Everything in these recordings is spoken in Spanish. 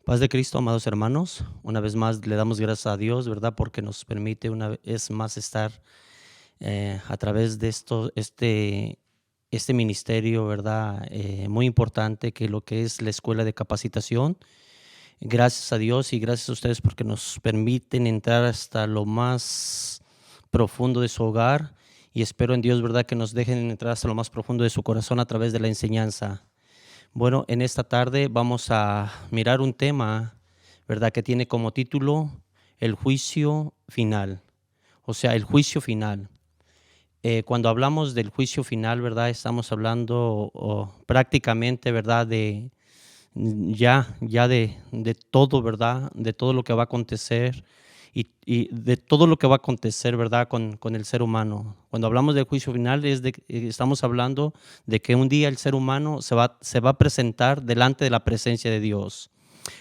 Paz de Cristo, amados hermanos. Una vez más le damos gracias a Dios, ¿verdad? Porque nos permite una vez más estar a través de este ministerio, ¿verdad? Muy importante que lo que es la escuela de capacitación. Gracias a Dios y gracias a ustedes porque nos permiten entrar hasta lo más profundo de su hogar y espero en Dios, ¿verdad? Que nos dejen entrar hasta lo más profundo de su corazón a través de la enseñanza. Bueno, en esta tarde vamos a mirar un tema, ¿verdad? Que tiene como título el juicio final, o sea, el juicio final. Cuando hablamos del juicio final, ¿verdad? Estamos hablando prácticamente, ¿verdad? De todo, ¿verdad? De todo lo que va a acontecer y de todo lo que va a acontecer, ¿verdad? Con el ser humano. Cuando hablamos del juicio final, estamos hablando de que un día el ser humano se va a presentar delante de la presencia de Dios.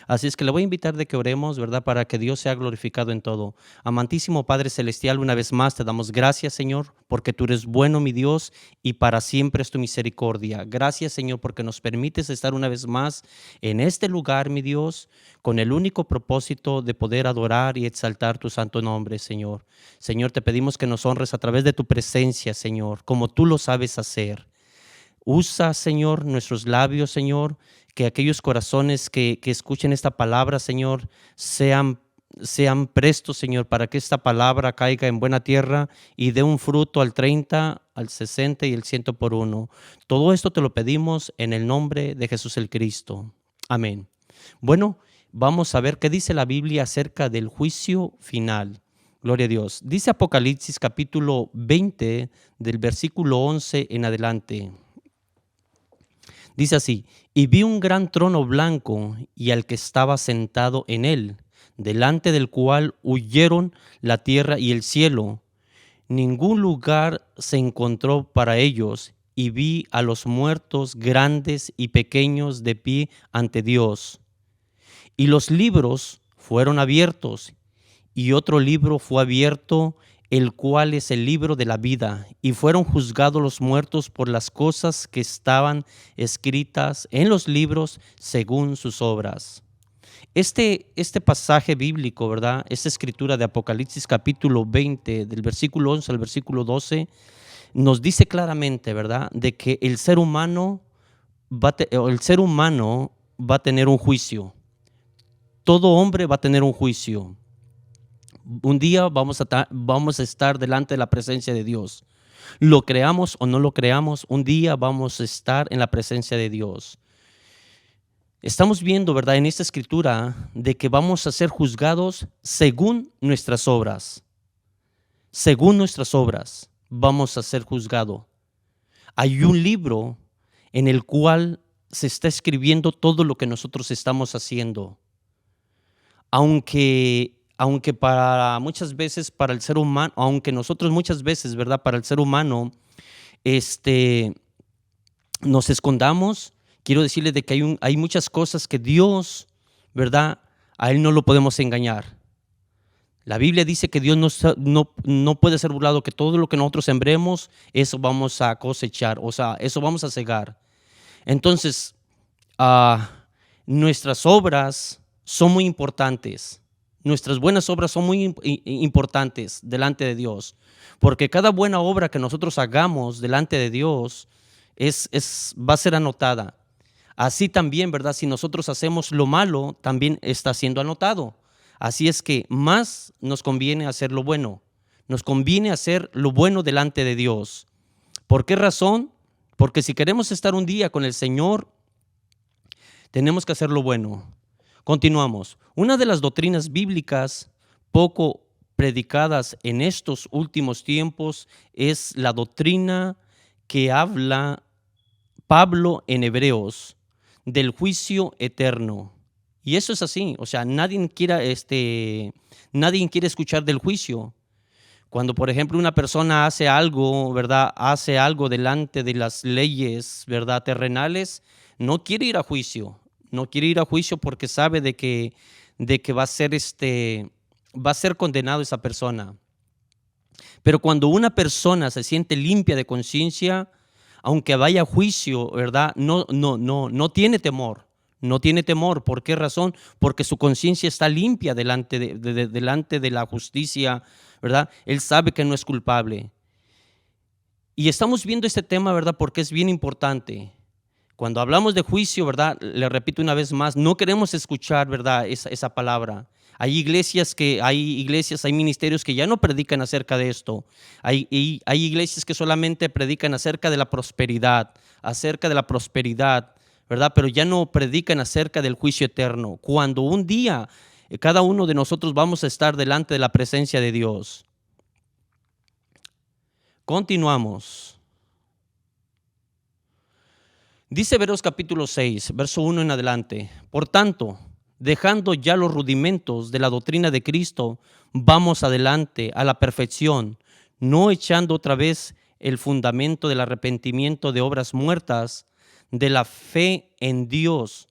Así es que le voy a invitar de que oremos, ¿verdad? Para que Dios sea glorificado en todo. Amantísimo Padre Celestial, una vez más te damos gracias, Señor, porque tú eres bueno, mi Dios, y para siempre es tu misericordia. Gracias, Señor, porque nos permites estar una vez más en este lugar, mi Dios, con el único propósito de poder adorar y exaltar tu santo nombre, Señor. Señor, te pedimos que nos honres a través de tu presencia, Señor, como tú lo sabes hacer. Usa, Señor, nuestros labios, Señor, que aquellos corazones que escuchen esta palabra, Señor, sean prestos, Señor, para que esta palabra caiga en buena tierra y dé un fruto al 30, al 60 y el 100 por uno. Todo esto te lo pedimos en el nombre de Jesús el Cristo. Amén. Bueno, vamos a ver qué dice la Biblia acerca del juicio final. Gloria a Dios. Dice Apocalipsis capítulo 20 del versículo 11 en adelante. Dice así: y vi un gran trono blanco y al que estaba sentado en él, delante del cual huyeron la tierra y el cielo. Ningún lugar se encontró para ellos, y vi a los muertos grandes y pequeños de pie ante Dios. Y los libros fueron abiertos, y otro libro fue abierto, el cual es el libro de la vida, y fueron juzgados los muertos por las cosas que estaban escritas en los libros según sus obras. Este pasaje bíblico, ¿verdad? Esta escritura de Apocalipsis capítulo 20, del versículo 11 al versículo 12, nos dice claramente, ¿verdad?, de que el ser humano va a tener un juicio. Todo hombre va a tener un juicio. Un día vamos a estar delante de la presencia de Dios. Lo creamos o no lo creamos, un día vamos a estar en la presencia de Dios. Estamos viendo, ¿verdad?, en esta escritura de que vamos a ser juzgados según nuestras obras. Según nuestras obras vamos a ser juzgados. Hay un libro en el cual se está escribiendo todo lo que nosotros estamos haciendo. Aunque para muchas veces para el ser humano, aunque nosotros muchas veces, ¿verdad?, para el ser humano, este, nos escondamos, quiero decirle de que hay muchas cosas que Dios, ¿verdad?, a Él no lo podemos engañar. La Biblia dice que Dios no puede ser burlado, que todo lo que nosotros sembremos, eso vamos a cosechar, o sea, eso vamos a cegar. Entonces, nuestras obras son muy importantes. Nuestras buenas obras son muy importantes delante de Dios, porque cada buena obra que nosotros hagamos delante de Dios va a ser anotada. Así también, ¿verdad? Si nosotros hacemos lo malo, también está siendo anotado. Así es que más nos conviene hacer lo bueno. Nos conviene hacer lo bueno delante de Dios. ¿Por qué razón? Porque si queremos estar un día con el Señor, tenemos que hacer lo bueno. Continuamos. Una de las doctrinas bíblicas poco predicadas en estos últimos tiempos es la doctrina que habla Pablo en Hebreos del juicio eterno. Y eso es así, o sea, nadie quiere escuchar del juicio. Cuando, por ejemplo, una persona hace algo, ¿verdad?, hace algo delante de las leyes, ¿verdad?, terrenales, no quiere ir a juicio. No quiere ir a juicio porque sabe de que va a ser condenado esa persona. Pero cuando una persona se siente limpia de conciencia, aunque vaya a juicio, ¿verdad?, no tiene temor. no tiene temor. ¿Por qué razón? Porque su conciencia está limpia delante de la justicia, ¿verdad? Él sabe que no es culpable. Y estamos viendo este tema, ¿verdad? Porque es bien importante. Cuando hablamos de juicio, ¿verdad? Le repito una vez más, no queremos escuchar, ¿verdad? Esa palabra. Hay iglesias, hay ministerios que ya no predican acerca de esto. Hay iglesias que solamente predican acerca de la prosperidad, ¿verdad? Pero ya no predican acerca del juicio eterno. Cuando un día cada uno de nosotros vamos a estar delante de la presencia de Dios. Continuamos. Dice Hebreos capítulo 6, verso 1 en adelante. Por tanto, dejando ya los rudimentos de la doctrina de Cristo, vamos adelante a la perfección, no echando otra vez el fundamento del arrepentimiento de obras muertas, de la fe en Dios,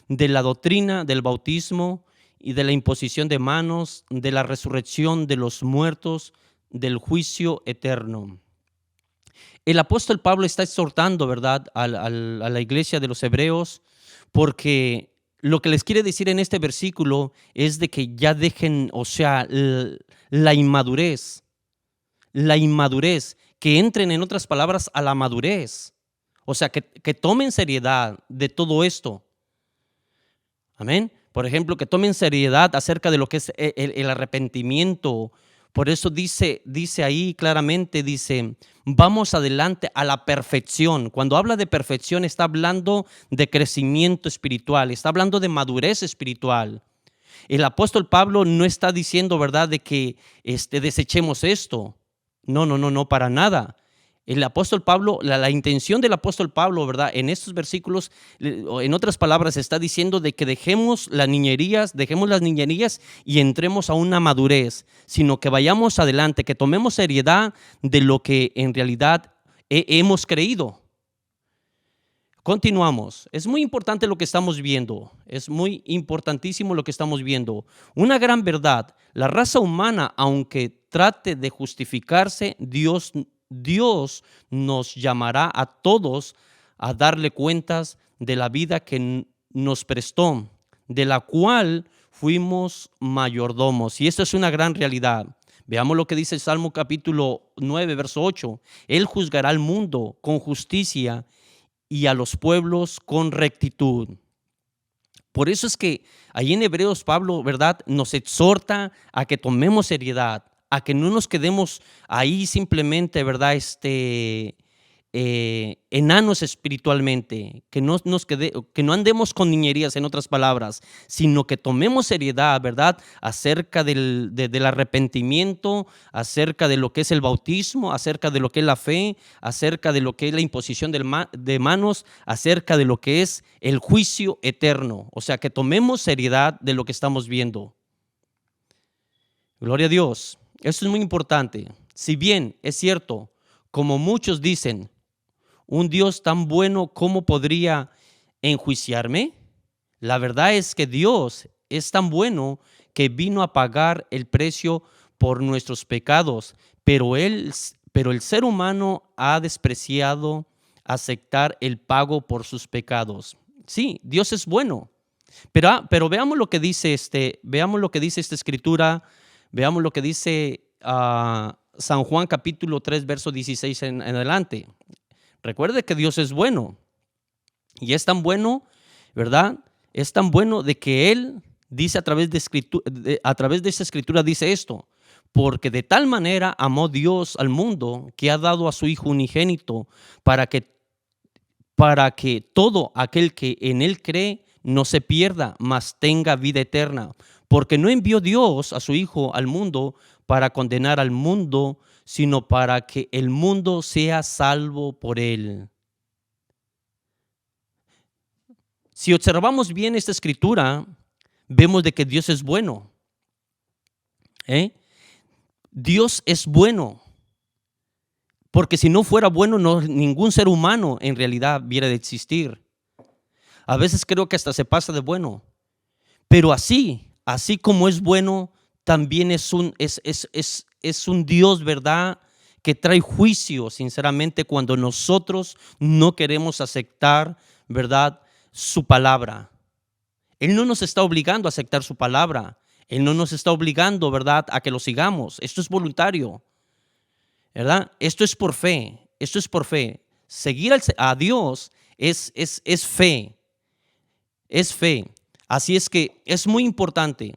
de la doctrina del bautismo y de la imposición de manos, de la resurrección de los muertos, del juicio eterno. El apóstol Pablo está exhortando, ¿verdad?, a la iglesia de los hebreos, porque lo que les quiere decir en este versículo es de que ya dejen, o sea, la inmadurez, que entren, en otras palabras, a la madurez. O sea, que tomen seriedad de todo esto. Amén. Por ejemplo, que tomen seriedad acerca de lo que es el arrepentimiento. Por eso dice ahí claramente, dice, vamos adelante a la perfección. Cuando habla de perfección está hablando de crecimiento espiritual, está hablando de madurez espiritual. El apóstol Pablo no está diciendo, ¿verdad?, de que desechemos esto. No, para nada. El apóstol Pablo, la intención del apóstol Pablo, ¿verdad?, en estos versículos, en otras palabras, está diciendo de que dejemos las niñerías y entremos a una madurez, sino que vayamos adelante, que tomemos seriedad de lo que en realidad hemos creído. Continuamos. Es muy importante lo que estamos viendo. Es muy importantísimo lo que estamos viendo. Una gran verdad. La raza humana, aunque trate de justificarse, Dios nos llamará a todos a darle cuentas de la vida que nos prestó, de la cual fuimos mayordomos. Y esto es una gran realidad. Veamos lo que dice el Salmo capítulo 9, verso 8. Él juzgará al mundo con justicia y a los pueblos con rectitud. Por eso es que ahí en Hebreos Pablo, ¿verdad?, nos exhorta a que tomemos seriedad, a que no nos quedemos ahí simplemente, ¿verdad?, enanos espiritualmente, que no andemos con niñerías, en otras palabras, sino que tomemos seriedad, ¿verdad?, acerca del arrepentimiento, acerca de lo que es el bautismo, acerca de lo que es la fe, acerca de lo que es la imposición de manos, acerca de lo que es el juicio eterno. O sea, que tomemos seriedad de lo que estamos viendo. Gloria a Dios. Esto es muy importante. Si bien es cierto, como muchos dicen, un Dios tan bueno, ¿cómo podría enjuiciarme? La verdad es que Dios es tan bueno que vino a pagar el precio por nuestros pecados, pero el ser humano ha despreciado aceptar el pago por sus pecados. Sí, Dios es bueno, pero veamos lo que dice esta escritura, veamos lo que dice San Juan capítulo 3, verso 16 en adelante. Recuerde que Dios es bueno y es tan bueno, ¿verdad? Es tan bueno de que Él dice a través de esta escritura dice esto: porque de tal manera amó Dios al mundo que ha dado a su Hijo unigénito para que todo aquel que en Él cree no se pierda, mas tenga vida eterna. Porque no envió Dios a su Hijo al mundo para condenar al mundo, sino para que el mundo sea salvo por Él. Si observamos bien esta escritura, vemos de que Dios es bueno. Dios es bueno. Porque si no fuera bueno, ningún ser humano en realidad viera de existir. A veces creo que hasta se pasa de bueno. Pero así como es bueno, también es un Dios, ¿verdad?, que trae juicio, sinceramente, cuando nosotros no queremos aceptar, ¿verdad?, su palabra. Él no nos está obligando a aceptar su palabra. Él no nos está obligando, ¿verdad?, a que lo sigamos. Esto es voluntario, ¿verdad? Esto es por fe. Esto es por fe. Seguir a Dios es fe. Es fe. Así es que es muy importante.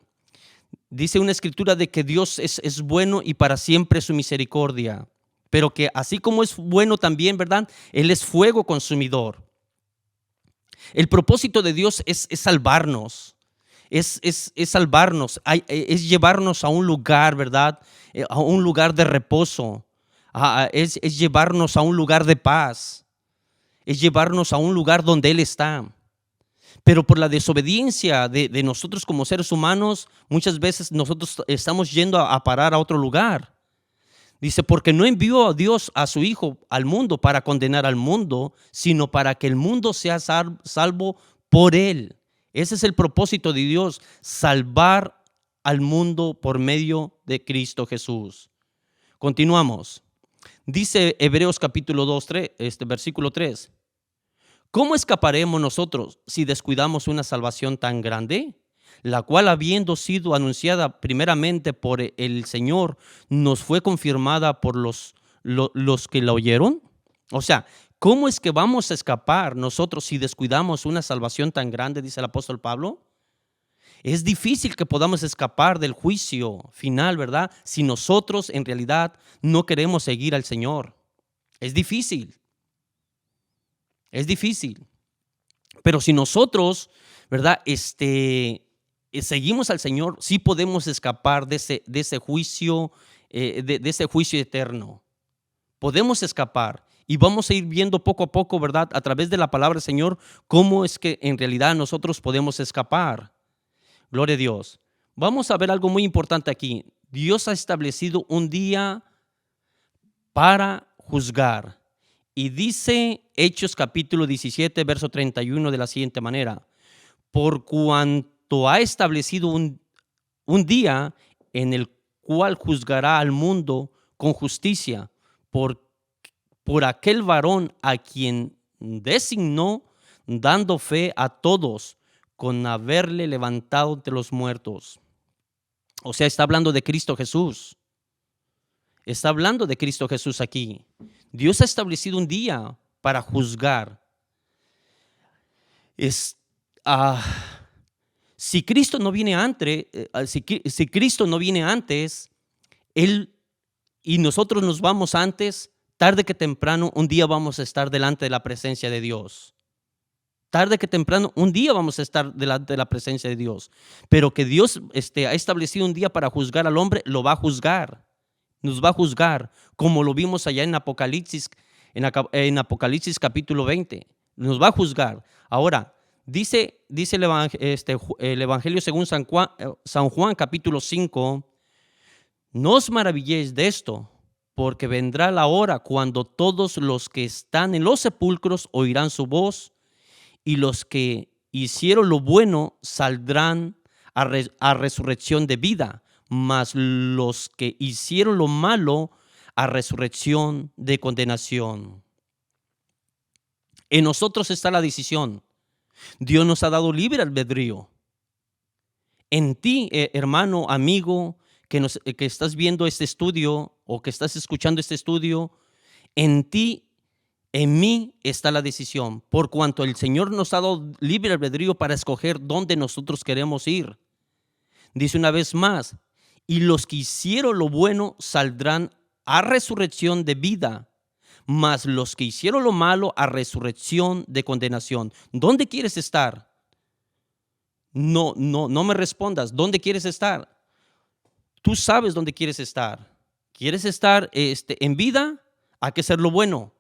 Dice una escritura de que Dios es bueno y para siempre su misericordia. Pero que así como es bueno también, ¿verdad?, Él es fuego consumidor. El propósito de Dios es salvarnos. Es salvarnos, es llevarnos a un lugar, ¿verdad? A un lugar de reposo. Es llevarnos a un lugar de paz. Es llevarnos a un lugar donde Él está. Pero por la desobediencia de nosotros como seres humanos, muchas veces nosotros estamos yendo a parar a otro lugar. Dice, porque no envió a Dios a su Hijo al mundo para condenar al mundo, sino para que el mundo sea salvo por Él. Ese es el propósito de Dios, salvar al mundo por medio de Cristo Jesús. Continuamos. Dice Hebreos capítulo 2, versículo 3. ¿Cómo escaparemos nosotros si descuidamos una salvación tan grande? La cual, habiendo sido anunciada primeramente por el Señor, nos fue confirmada por los que la oyeron. O sea, ¿cómo es que vamos a escapar nosotros si descuidamos una salvación tan grande? Dice el apóstol Pablo. Es difícil que podamos escapar del juicio final, ¿verdad?, si nosotros en realidad no queremos seguir al Señor. Es difícil. Es difícil. Pero si nosotros, ¿verdad?, seguimos al Señor, sí podemos escapar de ese juicio, de ese juicio eterno. Podemos escapar y vamos a ir viendo poco a poco, ¿verdad?, a través de la palabra del Señor, cómo es que en realidad nosotros podemos escapar. Gloria a Dios. Vamos a ver algo muy importante aquí. Dios ha establecido un día para juzgar. Y dice Hechos capítulo 17, verso 31 de la siguiente manera: por cuanto ha establecido un día en el cual juzgará al mundo con justicia por aquel varón a quien designó, dando fe a todos con haberle levantado de los muertos. O sea, está hablando de Cristo Jesús. Está hablando de Cristo Jesús aquí. Dios ha establecido un día para juzgar. Si Cristo no viene antes, si Cristo no viene antes, Él y nosotros nos vamos antes, tarde que temprano, un día vamos a estar delante de la presencia de Dios. Tarde que temprano, un día vamos a estar delante de la presencia de Dios. Pero que Dios ha establecido un día para juzgar al hombre, lo va a juzgar. Nos va a juzgar, como lo vimos allá en Apocalipsis, en Apocalipsis capítulo 20. Nos va a juzgar. Ahora, dice el Evangelio según San Juan capítulo 5, no os maravilléis de esto, porque vendrá la hora cuando todos los que están en los sepulcros oirán su voz, y los que hicieron lo bueno saldrán a resurrección de vida, mas los que hicieron lo malo a resurrección de condenación. En nosotros está la decisión. Dios nos ha dado libre albedrío. En ti, hermano, amigo, que estás viendo este estudio o que estás escuchando este estudio, en ti, en mí está la decisión, por cuanto el Señor nos ha dado libre albedrío para escoger dónde nosotros queremos ir. Dice una vez más, y los que hicieron lo bueno saldrán a resurrección de vida, mas los que hicieron lo malo a resurrección de condenación. ¿Dónde quieres estar? No me respondas. ¿Dónde quieres estar? Tú sabes dónde quieres estar. ¿Quieres estar en vida? Hay que hacer lo bueno.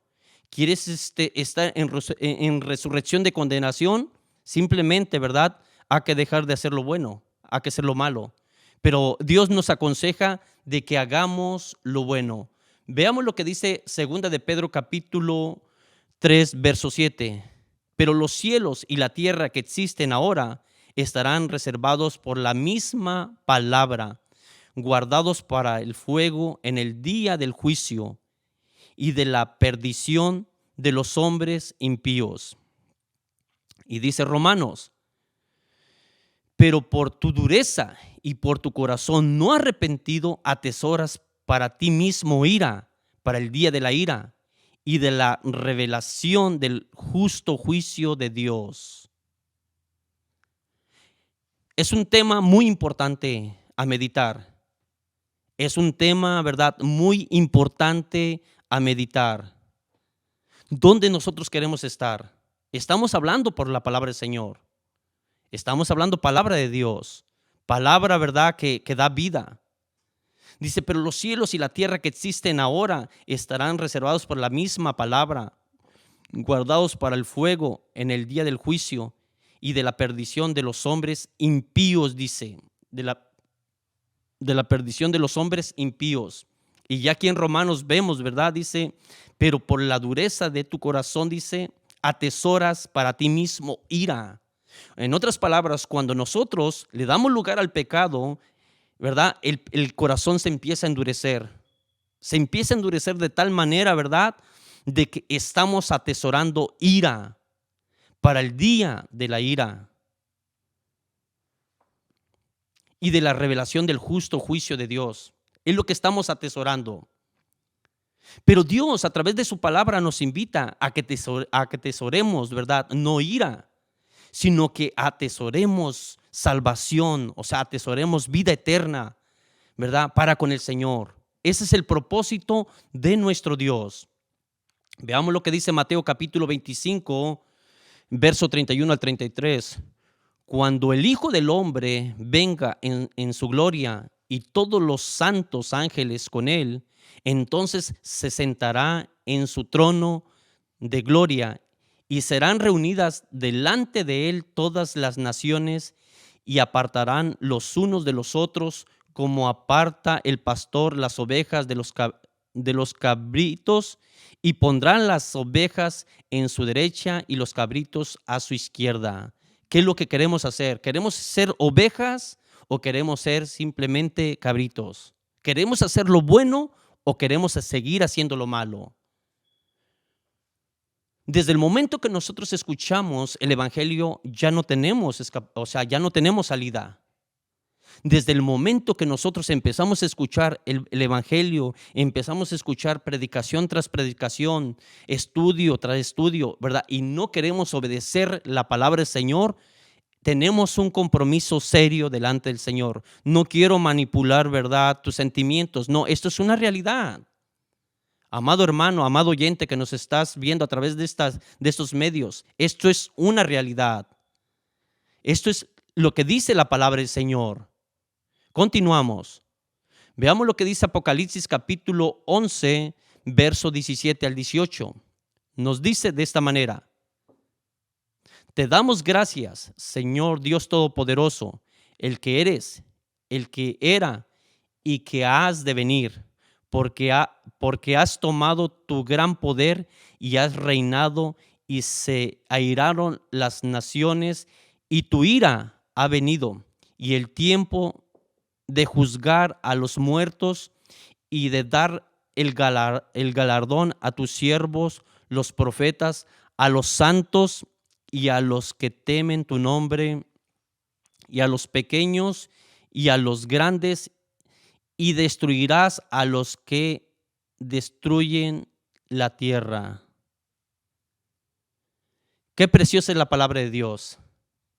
¿Quieres estar en resurrección de condenación? Simplemente, ¿verdad?, hay que dejar de hacer lo bueno, hay que hacer lo malo. Pero Dios nos aconseja de que hagamos lo bueno. Veamos lo que dice 2 de Pedro capítulo 3, verso 7. Pero los cielos y la tierra que existen ahora estarán reservados por la misma palabra, guardados para el fuego en el día del juicio y de la perdición de los hombres impíos. Y dice Romanos, pero por tu dureza y por tu corazón no arrepentido atesoras para ti mismo ira, para el día de la ira y de la revelación del justo juicio de Dios. Es un tema muy importante a meditar. Es un tema, ¿verdad?, muy importante a meditar. ¿Dónde nosotros queremos estar? Estamos hablando por la palabra del Señor. Estamos hablando palabra de Dios. Palabra, ¿verdad?, que da vida. Dice, pero los cielos y la tierra que existen ahora estarán reservados por la misma palabra, guardados para el fuego en el día del juicio y de la perdición de los hombres impíos, dice, de la perdición de los hombres impíos. Y ya aquí en Romanos vemos, ¿verdad? Dice, pero por la dureza de tu corazón, dice, atesoras para ti mismo ira. En otras palabras, cuando nosotros le damos lugar al pecado, ¿verdad? El corazón se empieza a endurecer. Se empieza a endurecer de tal manera, ¿verdad?, de que estamos atesorando ira para el día de la ira y de la revelación del justo juicio de Dios. Es lo que estamos atesorando. Pero Dios, a través de su palabra, nos invita a que atesoremos, ¿verdad?, no ira, sino que atesoremos salvación, o sea, atesoremos vida eterna, ¿verdad?, para con el Señor. Ese es el propósito de nuestro Dios. Veamos lo que dice Mateo capítulo 25, verso 31 al 33. Cuando el Hijo del Hombre venga en su gloria y todos los santos ángeles con él, entonces se sentará en su trono de gloria y serán reunidas delante de él todas las naciones y apartarán los unos de los otros como aparta el pastor las ovejas de los cabritos, y pondrán las ovejas en su derecha y los cabritos a su izquierda. ¿Qué es lo que queremos hacer? ¿Queremos ser ovejas o queremos ser simplemente cabritos? ¿Queremos hacer lo bueno o queremos seguir haciendo lo malo? Desde el momento que nosotros escuchamos el evangelio, ya no tenemos, ya no tenemos salida. Desde el momento que nosotros empezamos a escuchar el evangelio, empezamos a escuchar predicación tras predicación, estudio tras estudio, ¿verdad?, y no queremos obedecer la palabra del Señor, tenemos un compromiso serio delante del Señor. No quiero manipular, ¿verdad?, tus sentimientos. No, esto es una realidad. Amado hermano, amado oyente que nos estás viendo a través de estos medios, esto es una realidad. Esto es lo que dice la palabra del Señor. Continuamos. Veamos lo que dice Apocalipsis capítulo 11, verso 17 al 18. Nos dice de esta manera: te damos gracias, Señor Dios Todopoderoso, el que eres, el que era y que has de venir, porque has tomado tu gran poder y has reinado, y se airaron las naciones, y tu ira ha venido, y el tiempo de juzgar a los muertos y de dar el galardón a tus siervos, los profetas, a los santos y a los que temen tu nombre, y a los pequeños y a los grandes, y destruirás a los que destruyen la tierra. Qué preciosa es la palabra de Dios.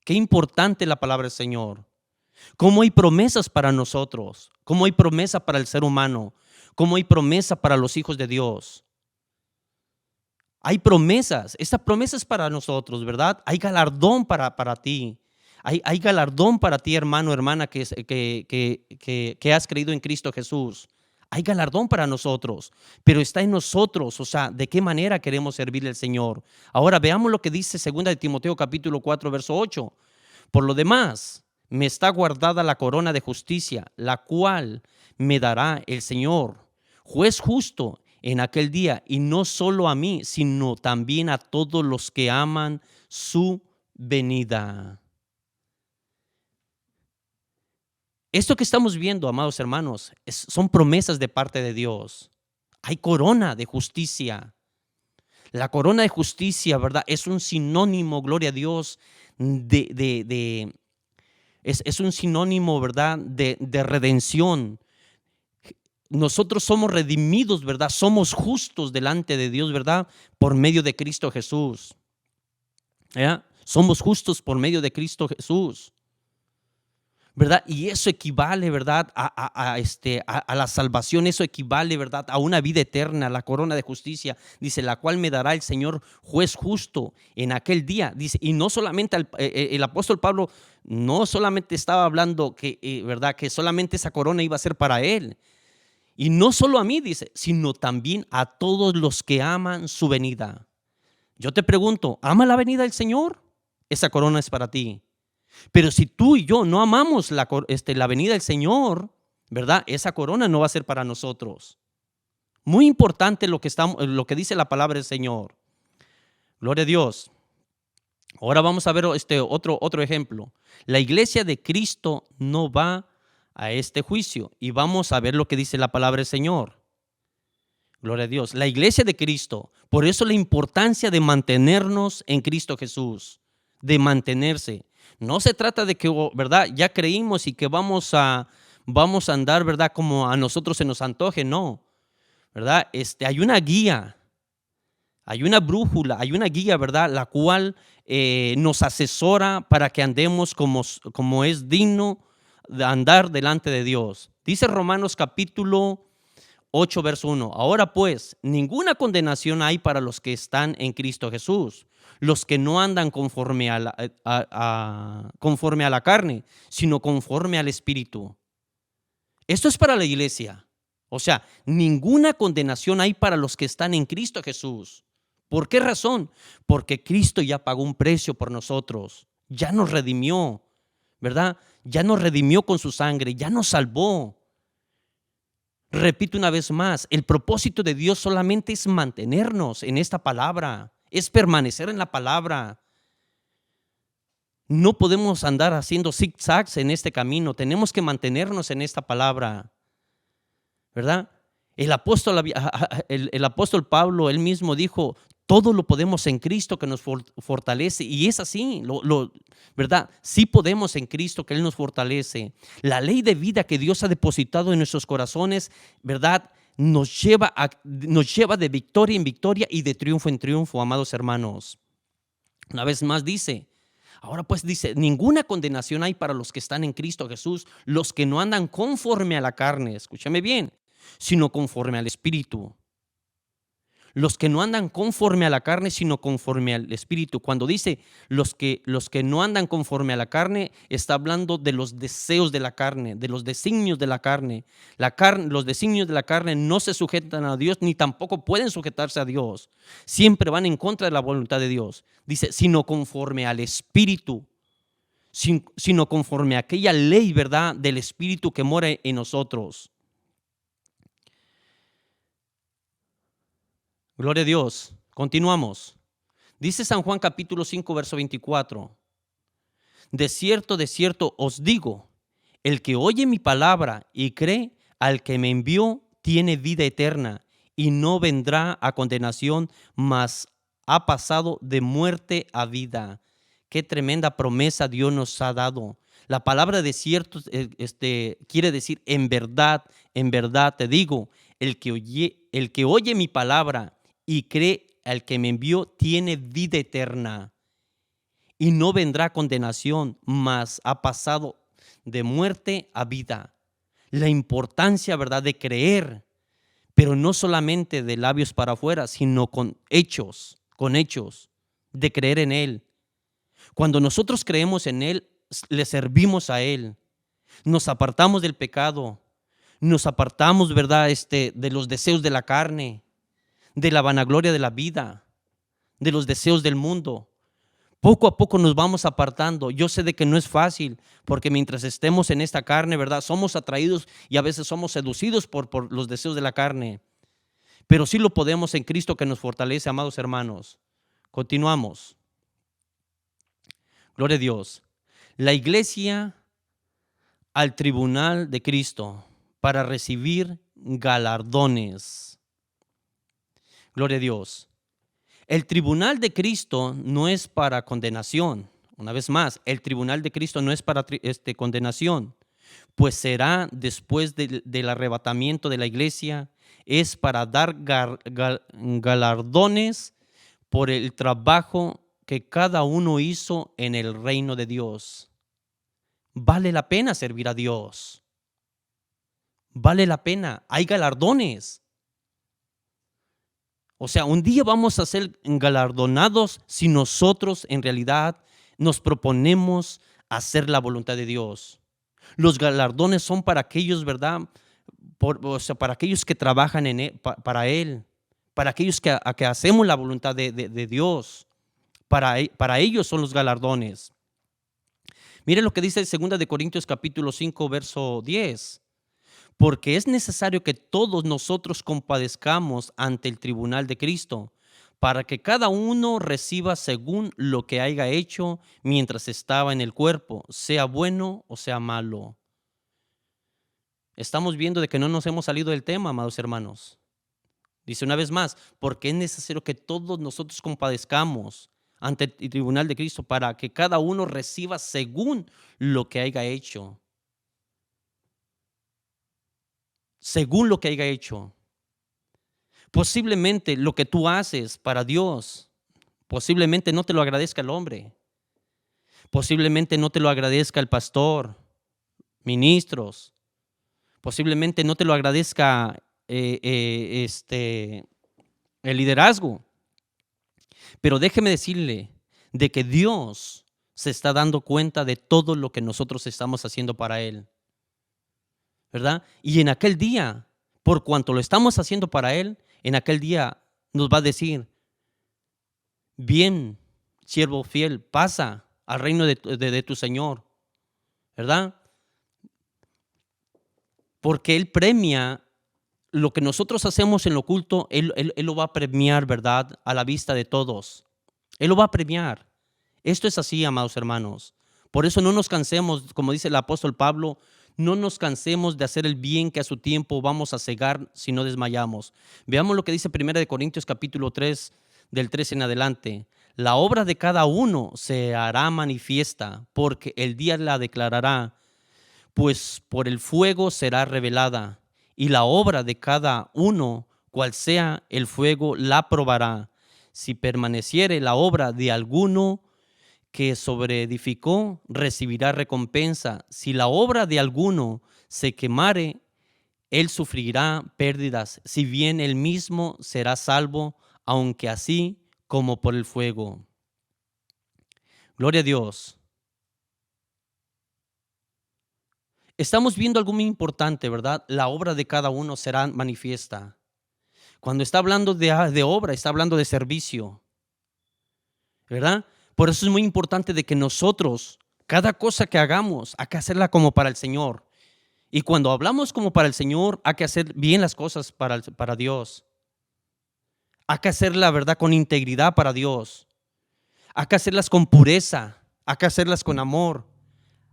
Qué importante es la palabra del Señor. Cómo hay promesas para nosotros, cómo hay promesa para el ser humano, cómo hay promesa para los hijos de Dios. Hay promesas, esta promesa es para nosotros, ¿verdad? Hay galardón para ti. Hay galardón para ti, hermano, hermana, que has creído en Cristo Jesús. Hay galardón para nosotros, pero está en nosotros, o sea, de qué manera queremos servirle al Señor. Ahora veamos lo que dice 2 de Timoteo capítulo 4, verso 8. Por lo demás, me está guardada la corona de justicia, la cual me dará el Señor, juez justo, en aquel día, y no solo a mí, sino también a todos los que aman su venida. Esto que estamos viendo, amados hermanos, son promesas de parte de Dios. Hay corona de justicia. La corona de justicia, ¿verdad? Es un sinónimo, gloria a Dios, es un sinónimo, ¿verdad? De redención. Nosotros somos redimidos, ¿verdad? Somos justos delante de Dios, ¿verdad? Por medio de Cristo Jesús. ¿Ya? Somos justos por medio de Cristo Jesús, ¿verdad? Y eso equivale, ¿verdad? A la salvación, eso equivale, ¿verdad? A una vida eterna, la corona de justicia, dice, la cual me dará el Señor juez justo en aquel día, dice, y no solamente el apóstol Pablo no solamente estaba hablando que, ¿verdad? Que solamente esa corona iba a ser para él, y no solo a mí, dice, sino también a todos los que aman su venida. Yo te pregunto, ¿ama la venida del Señor? Esa corona es para ti. Pero si tú y yo no amamos la venida del Señor, ¿verdad? Esa corona no va a ser para nosotros. Muy importante lo que dice la palabra del Señor. Gloria a Dios. Ahora vamos a ver otro ejemplo. La iglesia de Cristo no va a este juicio y vamos a ver lo que dice la palabra del Señor. Gloria a Dios. La iglesia de Cristo. Por eso la importancia de mantenernos en Cristo Jesús. De mantenerse. No se trata de que, ¿verdad? Ya creímos y que vamos a andar, ¿verdad? Como a nosotros se nos antoje. No. ¿Verdad? Hay una guía. Hay una brújula. Hay una guía, ¿verdad? La cual nos asesora para que andemos como es digno de andar delante de Dios. Dice Romanos capítulo 8, verso 1. Ahora pues, ninguna condenación hay para los que están en Cristo Jesús, los que no andan conforme conforme a la carne, sino conforme al Espíritu. Esto es para la iglesia. O sea, ninguna condenación hay para los que están en Cristo Jesús. ¿Por qué razón? Porque Cristo ya pagó un precio por nosotros, ya nos redimió, ¿verdad? Ya nos redimió con su sangre, ya nos salvó. Repito una vez más, el propósito de Dios solamente es mantenernos en esta palabra, es permanecer en la palabra. No podemos andar haciendo zigzags en este camino, tenemos que mantenernos en esta palabra, ¿verdad? El apóstol Pablo, él mismo dijo, todo lo podemos en Cristo que nos fortalece. Y es así, ¿verdad? Sí podemos en Cristo que Él nos fortalece. La ley de vida que Dios ha depositado en nuestros corazones, ¿verdad? Nos lleva de victoria en victoria y de triunfo en triunfo, amados hermanos. Una vez más dice, ahora pues dice, ninguna condenación hay para los que están en Cristo Jesús, los que no andan conforme a la carne, escúchame bien, sino conforme al Espíritu. Los que no andan conforme a la carne, sino conforme al Espíritu. Cuando dice los que no andan conforme a la carne, está hablando de los deseos de la carne, de los designios de la carne. Los designios de la carne no se sujetan a Dios, ni tampoco pueden sujetarse a Dios. Siempre van en contra de la voluntad de Dios. Dice, sino conforme al Espíritu, sino conforme a aquella ley, ¿verdad?, del Espíritu que mora en nosotros. Gloria a Dios. Continuamos. Dice San Juan capítulo 5, verso 24. De cierto os digo, el que oye mi palabra y cree al que me envió, tiene vida eterna y no vendrá a condenación, mas ha pasado de muerte a vida. Qué tremenda promesa Dios nos ha dado. La palabra de cierto quiere decir en verdad te digo, el que oye mi palabra y cree al que me envió, tiene vida eterna y no vendrá condenación, mas ha pasado de muerte a vida. La importancia, ¿verdad?, de creer, pero no solamente de labios para afuera, sino con hechos, de creer en Él. Cuando nosotros creemos en Él, le servimos a Él, nos apartamos del pecado, nos apartamos, ¿verdad?, de los deseos de la carne, de la vanagloria de la vida, de los deseos del mundo. Poco a poco nos vamos apartando. Yo sé de que no es fácil, porque mientras estemos en esta carne, ¿verdad?, somos atraídos y a veces somos seducidos por los deseos de la carne. Pero sí lo podemos en Cristo que nos fortalece, amados hermanos. Continuamos. Gloria a Dios. La iglesia al tribunal de Cristo para recibir galardones. Gloria a Dios. El tribunal de Cristo no es para condenación. Una vez más, el tribunal de Cristo no es para condenación, pues será después del arrebatamiento de la iglesia, es para dar galardones por el trabajo que cada uno hizo en el reino de Dios. Vale la pena servir a Dios. Vale la pena. Hay galardones. O sea, un día vamos a ser galardonados si nosotros en realidad nos proponemos hacer la voluntad de Dios. Los galardones son para aquellos, ¿verdad? O sea, para aquellos que trabajan en él, para Él, para aquellos que hacemos la voluntad de Dios. Para ellos son los galardones. Mire lo que dice 2 de Corintios capítulo 5, verso 10. Porque es necesario que todos nosotros compadezcamos ante el tribunal de Cristo, para que cada uno reciba según lo que haya hecho mientras estaba en el cuerpo, sea bueno o sea malo. Estamos viendo de que no nos hemos salido del tema, amados hermanos. Dice una vez más, porque es necesario que todos nosotros compadezcamos ante el tribunal de Cristo para que cada uno reciba según lo que haya hecho. Según lo que haya hecho. Posiblemente lo que tú haces para Dios, posiblemente no te lo agradezca el hombre. Posiblemente no te lo agradezca el pastor, ministros. Posiblemente no te lo agradezca el liderazgo. Pero déjeme decirle de que Dios se está dando cuenta de todo lo que nosotros estamos haciendo para Él, ¿verdad? Y en aquel día, por cuanto lo estamos haciendo para Él, en aquel día nos va a decir, bien, siervo fiel, pasa al reino de tu Señor, ¿verdad? Porque Él premia lo que nosotros hacemos en lo oculto, Él lo va a premiar, ¿verdad? A la vista de todos. Él lo va a premiar. Esto es así, amados hermanos. Por eso no nos cansemos, como dice el apóstol Pablo, no nos cansemos de hacer el bien que a su tiempo vamos a cegar si no desmayamos. Veamos lo que dice 1 Corintios capítulo 3, del 3 en adelante. La obra de cada uno se hará manifiesta, porque el día la declarará, pues por el fuego será revelada, y la obra de cada uno, cual sea el fuego, la probará. Si permaneciere la obra de alguno que sobreedificó, recibirá recompensa. Si la obra de alguno se quemare, él sufrirá pérdidas, si bien él mismo será salvo, aunque así como por el fuego. Gloria a Dios. Estamos viendo algo muy importante, ¿verdad? La obra de cada uno será manifiesta. Cuando está hablando de obra, está hablando de servicio, ¿verdad? Por eso es muy importante de que nosotros, cada cosa que hagamos, hay que hacerla como para el Señor. Y cuando hablamos como para el Señor, hay que hacer bien las cosas para Dios. Hay que hacerla, ¿verdad?, con integridad para Dios. Hay que hacerlas con pureza. Hay que hacerlas con amor.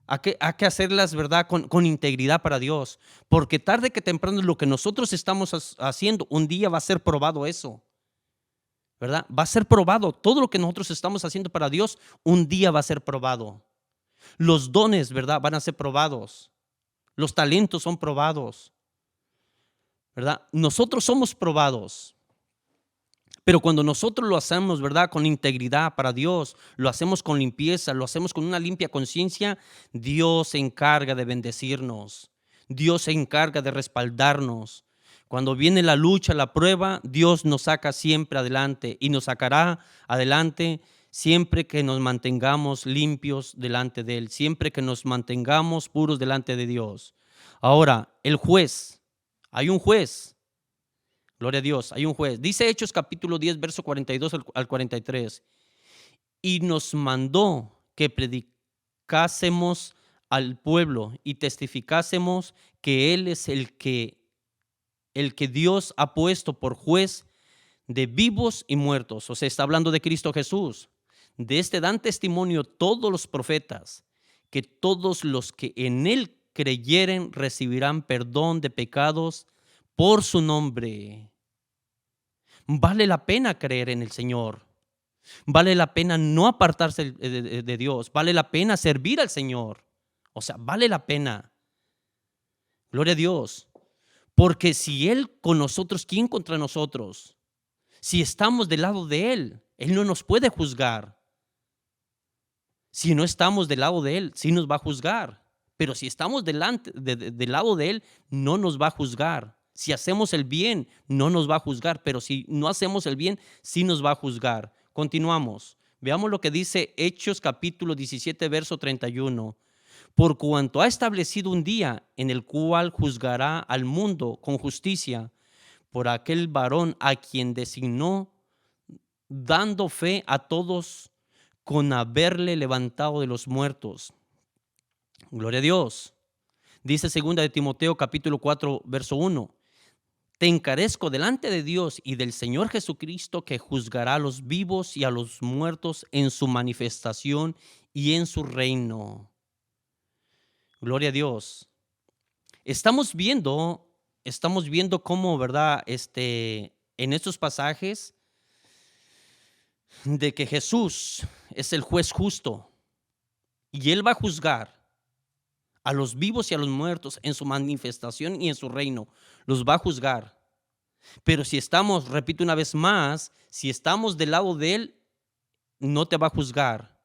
Hay que hacerlas, ¿verdad?, con integridad para Dios. Porque tarde que temprano lo que nosotros estamos haciendo, un día va a ser probado eso, ¿verdad? Va a ser probado. Todo lo que nosotros estamos haciendo para Dios, un día va a ser probado. Los dones, ¿verdad?, van a ser probados. Los talentos son probados, ¿verdad? Nosotros somos probados. Pero cuando nosotros lo hacemos, ¿verdad?, con integridad para Dios, lo hacemos con limpieza, lo hacemos con una limpia conciencia, Dios se encarga de bendecirnos. Dios se encarga de respaldarnos. Cuando viene la lucha, la prueba, Dios nos saca siempre adelante y nos sacará adelante siempre que nos mantengamos limpios delante de Él, siempre que nos mantengamos puros delante de Dios. Ahora, el juez, hay un juez. Gloria a Dios, hay un juez. Dice Hechos capítulo 10, verso 42 al 43. Y nos mandó que predicásemos al pueblo y testificásemos que Él es el que Dios ha puesto por juez de vivos y muertos. O sea, está hablando de Cristo Jesús. De este dan testimonio todos los profetas, que todos los que en Él creyeren recibirán perdón de pecados por su nombre. Vale la pena creer en el Señor. Vale la pena no apartarse de Dios. Vale la pena servir al Señor. O sea, vale la pena. Gloria a Dios. Porque si Él con nosotros, ¿quién contra nosotros? Si estamos del lado de Él no nos puede juzgar. Si no estamos del lado de Él, sí nos va a juzgar. Pero si estamos del lado de Él, no nos va a juzgar. Si hacemos el bien, no nos va a juzgar. Pero si no hacemos el bien, sí nos va a juzgar. Continuamos. Veamos lo que dice Hechos capítulo 17, verso 31. Por cuanto ha establecido un día en el cual juzgará al mundo con justicia por aquel varón a quien designó, dando fe a todos con haberle levantado de los muertos. Gloria a Dios. Dice 2 de Timoteo capítulo 4, verso 1. Te encarezco delante de Dios y del Señor Jesucristo, que juzgará a los vivos y a los muertos en su manifestación y en su reino. Gloria a Dios. Estamos viendo cómo, ¿verdad? En estos pasajes de que Jesús es el juez justo y Él va a juzgar a los vivos y a los muertos en su manifestación y en su reino. Los va a juzgar. Pero si estamos, repito una vez más, si estamos del lado de Él, no te va a juzgar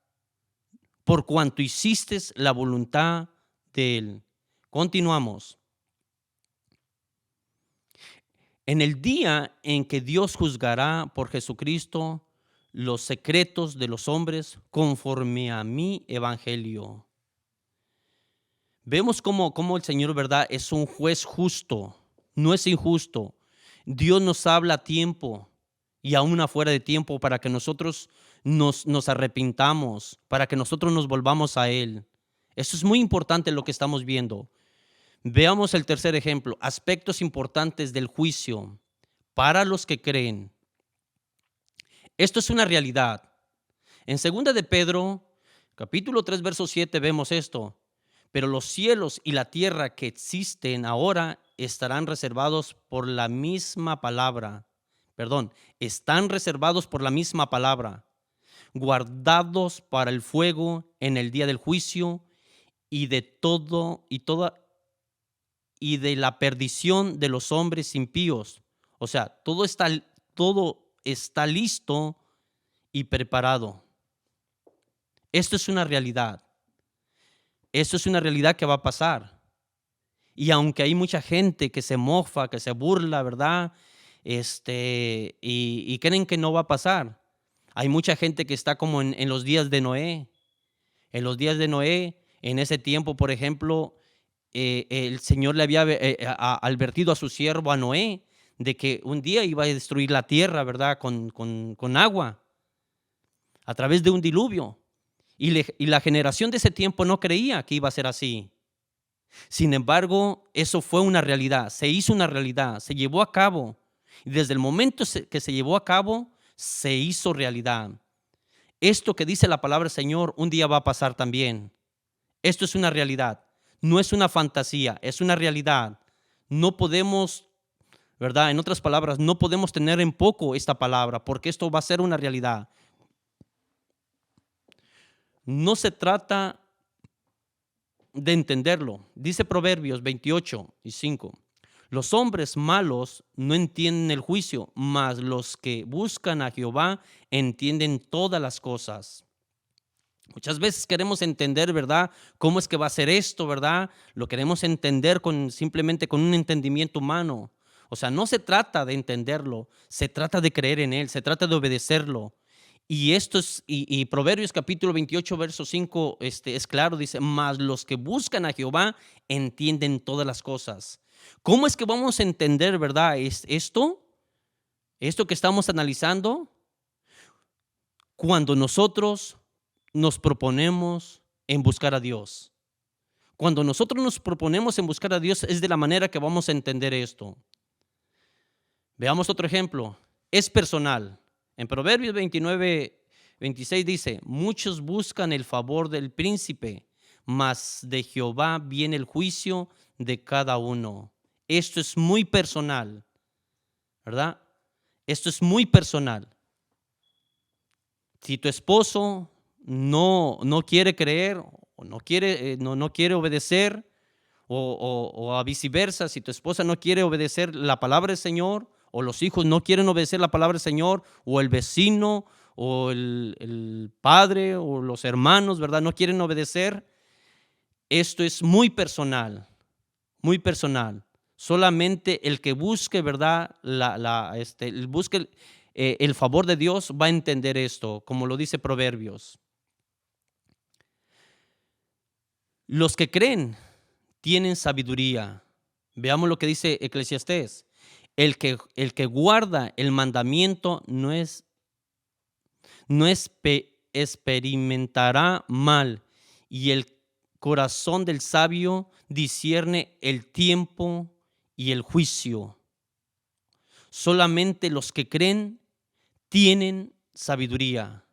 por cuanto hiciste la voluntad de Él. Continuamos. En el día en que Dios juzgará por Jesucristo los secretos de los hombres conforme a mi evangelio. Vemos cómo el Señor, ¿verdad?, es un juez justo, no es injusto. Dios nos habla a tiempo y aún afuera de tiempo para que nosotros nos arrepintamos, para que nosotros nos volvamos a Él. Eso es muy importante lo que estamos viendo. Veamos el tercer ejemplo, aspectos importantes del juicio para los que creen. Esto es una realidad. En 2 de Pedro, capítulo 3, verso 7, vemos esto. Pero los cielos y la tierra que existen ahora estarán reservados por la misma palabra. Están reservados por la misma palabra, guardados para el fuego en el día del juicio y de la perdición de los hombres impíos. O sea, todo está listo y preparado. Esto es una realidad. Esto es una realidad que va a pasar. Y aunque hay mucha gente que se mofa, que se burla, ¿verdad? Y creen que no va a pasar. Hay mucha gente que está como en los días de Noé. En los días de Noé, en ese tiempo, por ejemplo, el Señor le había advertido a su siervo, a Noé, de que un día iba a destruir la tierra, ¿verdad? Con agua, a través de un diluvio. Y la generación de ese tiempo no creía que iba a ser así. Sin embargo, eso fue una realidad, se hizo una realidad, se llevó a cabo. Y desde el momento que se llevó a cabo, se hizo realidad. Esto que dice la palabra del Señor un día va a pasar también. Esto es una realidad, no es una fantasía, es una realidad. No podemos, ¿verdad? En otras palabras, no podemos tener en poco esta palabra, porque esto va a ser una realidad. No se trata de entenderlo. Dice Proverbios 28:5. Los hombres malos no entienden el juicio, mas los que buscan a Jehová entienden todas las cosas. Muchas veces queremos entender, ¿verdad?, cómo es que va a ser esto, ¿verdad? Lo queremos entender simplemente con un entendimiento humano. O sea, no se trata de entenderlo, se trata de creer en Él, se trata de obedecerlo. Y Proverbios capítulo 28, verso 5, es claro, dice, mas los que buscan a Jehová entienden todas las cosas. ¿Cómo es que vamos a entender, verdad, esto que estamos analizando? Cuando nosotros nos proponemos en buscar a Dios. Cuando nosotros nos proponemos en buscar a Dios es de la manera que vamos a entender esto. Veamos otro ejemplo. Es personal. En Proverbios 29:26 dice, muchos buscan el favor del príncipe, mas de Jehová viene el juicio de cada uno. Esto es muy personal, ¿verdad? Esto es muy personal. Si tu esposo no quiere creer o no quiere obedecer, o a viceversa, si tu esposa no quiere obedecer la palabra del Señor, o los hijos no quieren obedecer la palabra del Señor, o el vecino, o el padre, o los hermanos, ¿verdad? No quieren obedecer. Esto es muy personal, muy personal. Solamente el que busque, ¿verdad? Busque el favor de Dios va a entender esto, como lo dice Proverbios. Los que creen tienen sabiduría. Veamos lo que dice Eclesiastés. El que guarda el mandamiento no experimentará mal, y el corazón del sabio discierne el tiempo y el juicio. Solamente los que creen tienen sabiduría.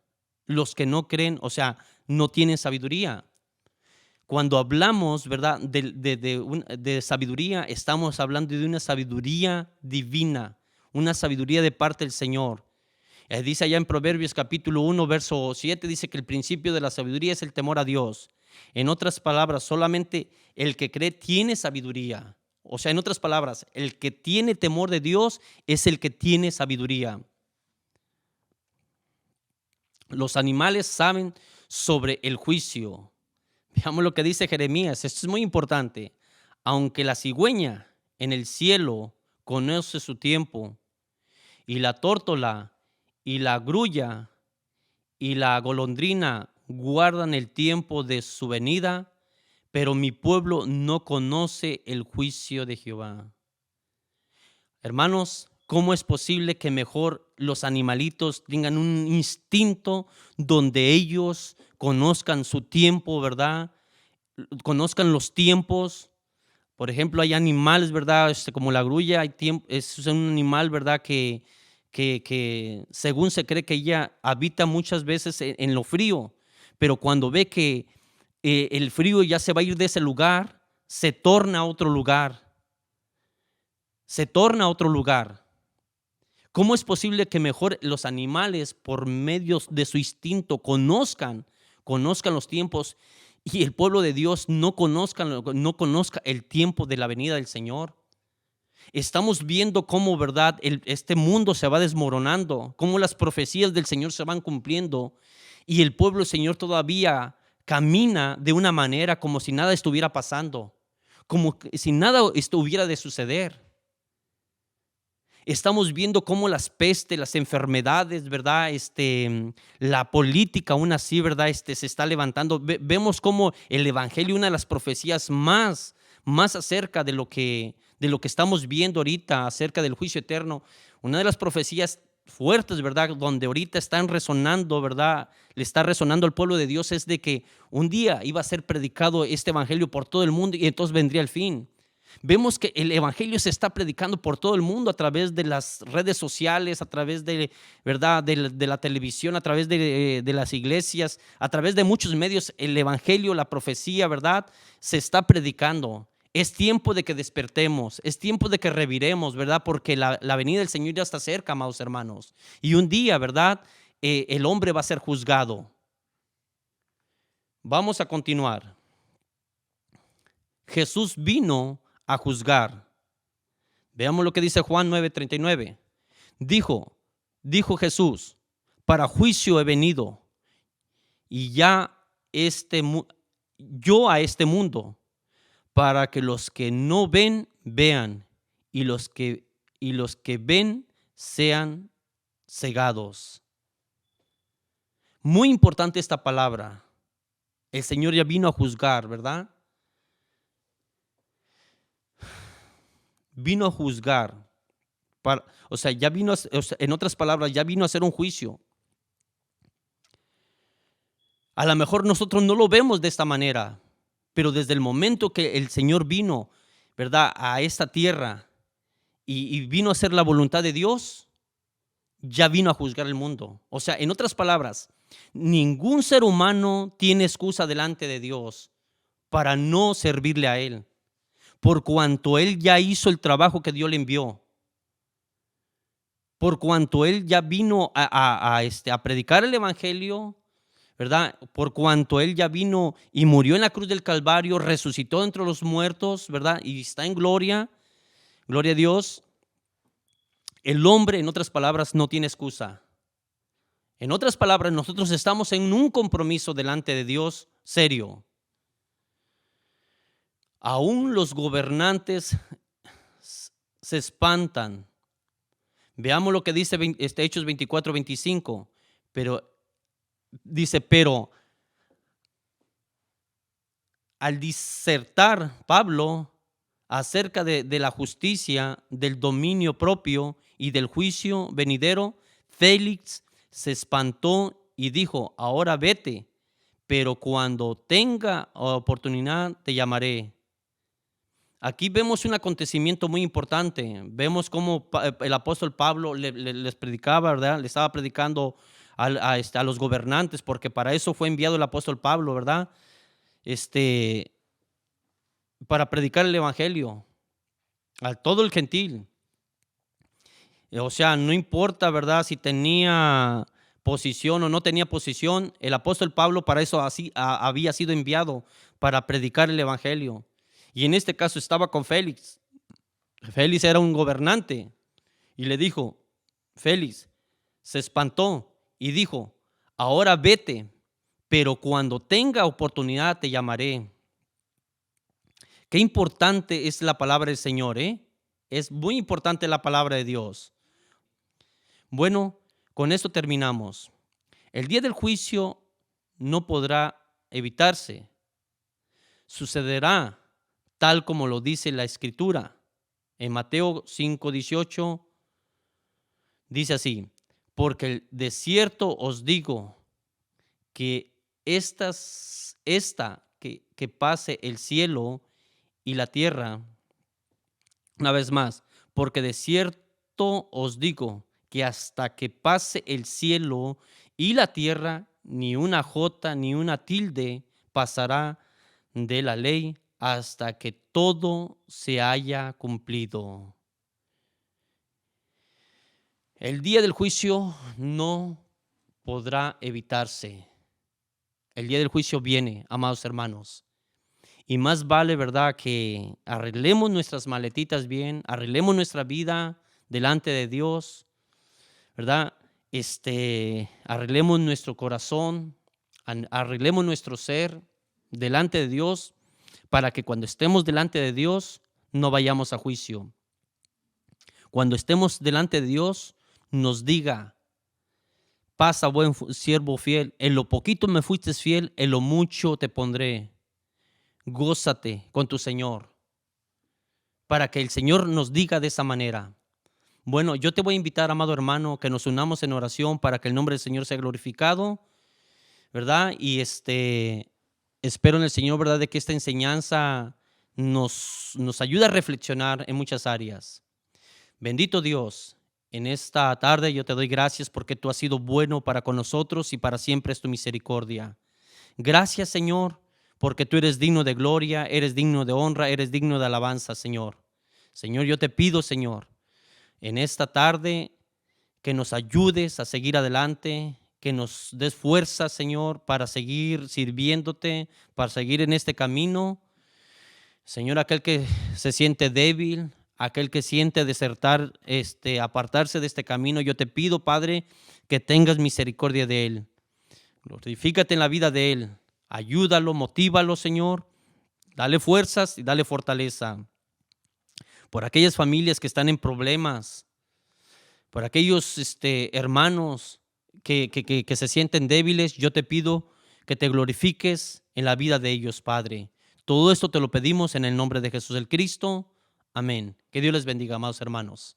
Los que no creen, o sea, no tienen sabiduría. Cuando hablamos, ¿verdad?, de sabiduría, estamos hablando de una sabiduría divina, una sabiduría de parte del Señor. Dice allá en Proverbios capítulo 1, verso 7, dice que el principio de la sabiduría es el temor a Dios. En otras palabras, solamente el que cree tiene sabiduría. O sea, en otras palabras, el que tiene temor de Dios es el que tiene sabiduría. Los animales saben sobre el juicio. Veamos lo que dice Jeremías. Esto es muy importante. Aunque la cigüeña en el cielo conoce su tiempo, y la tórtola y la grulla y la golondrina guardan el tiempo de su venida, pero mi pueblo no conoce el juicio de Jehová. Hermanos, ¿cómo es posible que mejor los animalitos tengan un instinto donde ellos conozcan su tiempo, ¿verdad? Conozcan los tiempos. Por ejemplo, hay animales, ¿verdad? Como la grulla, es un animal, ¿verdad? Que según se cree que ella habita muchas veces en lo frío, pero cuando ve que el frío ya se va a ir de ese lugar, se torna a otro lugar. Se torna a otro lugar. ¿Cómo es posible que mejor los animales, por medio de su instinto, conozcan los tiempos, y el pueblo de Dios no conozca el tiempo de la venida del Señor? Estamos viendo cómo, ¿verdad?, este mundo se va desmoronando, cómo las profecías del Señor se van cumpliendo, y el pueblo del Señor todavía camina de una manera como si nada estuviera pasando, como si nada estuviera de suceder. Estamos viendo cómo las pestes, las enfermedades, ¿verdad? La política aún así, ¿verdad? Se está levantando. Vemos cómo el evangelio, una de las profecías más acerca de lo que estamos viendo ahorita, acerca del juicio eterno, una de las profecías fuertes, ¿verdad?, donde ahorita están resonando, ¿verdad?, le está resonando al pueblo de Dios, es de que un día iba a ser predicado este evangelio por todo el mundo, y entonces vendría el fin. Vemos que el evangelio se está predicando por todo el mundo a través de las redes sociales, a través de, ¿verdad?, de la televisión, a través de las iglesias, a través de muchos medios. El evangelio, la profecía, ¿verdad?, se está predicando. Es tiempo de que despertemos, es tiempo de que reviremos, ¿verdad?, porque la venida del Señor ya está cerca, amados hermanos. Y un día, ¿verdad?, el hombre va a ser juzgado. Vamos a continuar. Jesús vino a juzgar. Veamos lo que dice Juan 9:39. Dijo Jesús: para juicio he venido, y yo a este mundo, para que los que no ven vean, y los que ven sean cegados. Muy importante esta palabra. El Señor ya vino a juzgar, ¿verdad? Vino a juzgar, ya vino, en otras palabras, ya vino a hacer un juicio. A lo mejor nosotros no lo vemos de esta manera, pero desde el momento que el Señor vino, ¿verdad?, a esta tierra y vino a hacer la voluntad de Dios, ya vino a juzgar el mundo. O sea, en otras palabras, ningún ser humano tiene excusa delante de Dios para no servirle a Él, por cuanto Él ya hizo el trabajo que Dios le envió. por cuanto él ya vino a predicar el evangelio, ¿verdad? Por cuanto él ya vino y murió en la cruz del Calvario, resucitó entre los muertos, ¿verdad? Y está en gloria, gloria a Dios. El hombre, en otras palabras, no tiene excusa. En otras palabras, nosotros estamos en un compromiso delante de Dios serio. Aún los gobernantes se espantan. Veamos lo que dice Hechos 24-25. Pero dice, pero al disertar Pablo acerca de la justicia, del dominio propio y del juicio venidero, Félix se espantó y dijo, ahora vete, pero cuando tenga oportunidad te llamaré. Aquí vemos un acontecimiento muy importante. Vemos cómo el apóstol Pablo les predicaba, ¿verdad? Le estaba predicando a los gobernantes, porque para eso fue enviado el apóstol Pablo, ¿verdad? Para predicar el evangelio a todo el gentil. O sea, no importa, ¿verdad? Si tenía posición o no tenía posición, el apóstol Pablo para eso había sido enviado, para predicar el evangelio. Y en este caso estaba con Félix. Félix era un gobernante y le dijo, Félix se espantó y dijo, ahora vete, pero cuando tenga oportunidad te llamaré. Qué importante es la palabra del Señor, ¿eh? Es muy importante la palabra de Dios. Bueno, con esto terminamos. El día del juicio no podrá evitarse. Sucederá tal como lo dice la Escritura. En Mateo 5:18 dice así, porque de cierto os digo que que pase el cielo y la tierra, una vez más, porque de cierto os digo que hasta que pase el cielo y la tierra, ni una jota ni una tilde pasará de la ley hasta que todo se haya cumplido. El día del juicio no podrá evitarse. El día del juicio viene, amados hermanos. Y más vale, ¿verdad?, que arreglemos nuestras maletitas bien, arreglemos nuestra vida delante de Dios, ¿verdad? Arreglemos nuestro corazón, arreglemos nuestro ser delante de Dios, para que cuando estemos delante de Dios no vayamos a juicio. Cuando estemos delante de Dios nos diga, pasa buen siervo fiel, en lo poquito me fuiste fiel, en lo mucho te pondré. Gózate con tu Señor, para que el Señor nos diga de esa manera. Bueno, yo te voy a invitar, amado hermano, que nos unamos en oración para que el nombre del Señor sea glorificado, ¿verdad? Y espero en el Señor, ¿verdad?, de que esta enseñanza nos ayude a reflexionar en muchas áreas. Bendito Dios, en esta tarde yo te doy gracias porque tú has sido bueno para con nosotros y para siempre es tu misericordia. Gracias, Señor, porque tú eres digno de gloria, eres digno de honra, eres digno de alabanza, Señor. Señor, yo te pido, Señor, en esta tarde que nos ayudes a seguir adelante, que nos des fuerza, Señor, para seguir sirviéndote, para seguir en este camino. Señor, aquel que se siente débil, aquel que siente desertar, apartarse de este camino, yo te pido, Padre, que tengas misericordia de él. Glorifícate en la vida de él. Ayúdalo, motívalo, Señor. Dale fuerzas y dale fortaleza. Por aquellas familias que están en problemas, por aquellos hermanos que se sienten débiles, yo te pido que te glorifiques en la vida de ellos, Padre. Todo esto te lo pedimos en el nombre de Jesús el Cristo. Amén. Que Dios les bendiga, amados hermanos.